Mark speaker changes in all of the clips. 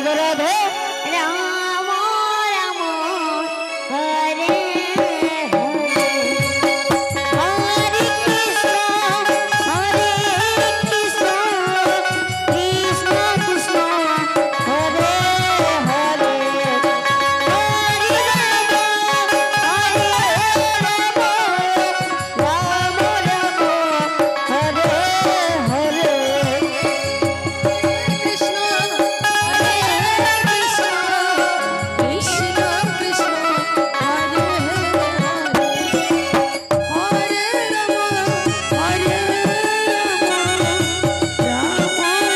Speaker 1: Radhe Radhe Ram Ram Hare Hare Hare Krishna Krishna Krishna Hare Hare Hare Ram Ram Ram Hare Hare
Speaker 2: Krishna हरे Krishna Krishna Krishna Hare Hare Hare Ram Ram हरे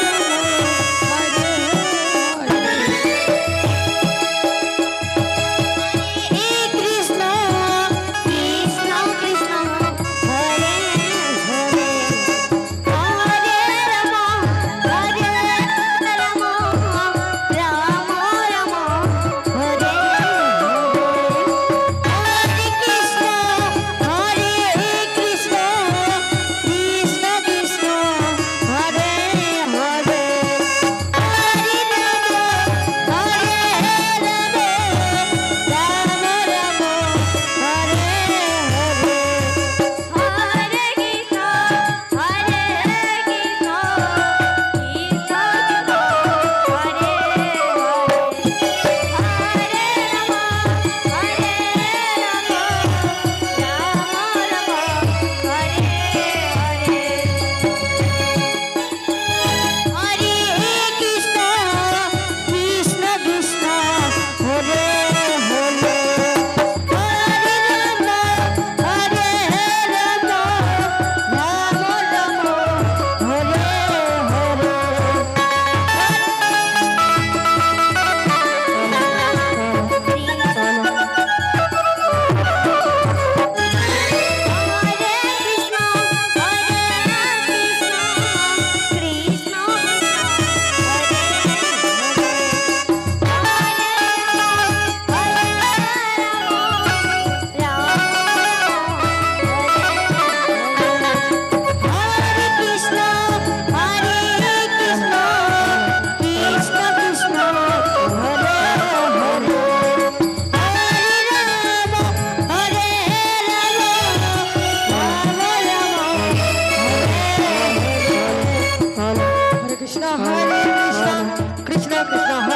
Speaker 1: हे Krishna Krishna Krishna Hare Hare Hare Ram Ram Ram Hare Hare Krishna Krishna Krishna Hare Hare Hare Ram Ram Hare Hare Hare Gita Gita Gita Hare Hare Ram हरे Krishna Krishna Krishna Hare Hare Hare Ram Ram Hare Hare Krishna Krishna Krishna Hare Hare Hare Ram Ram Hare Hare
Speaker 2: Hare Krishna Krishna Krishna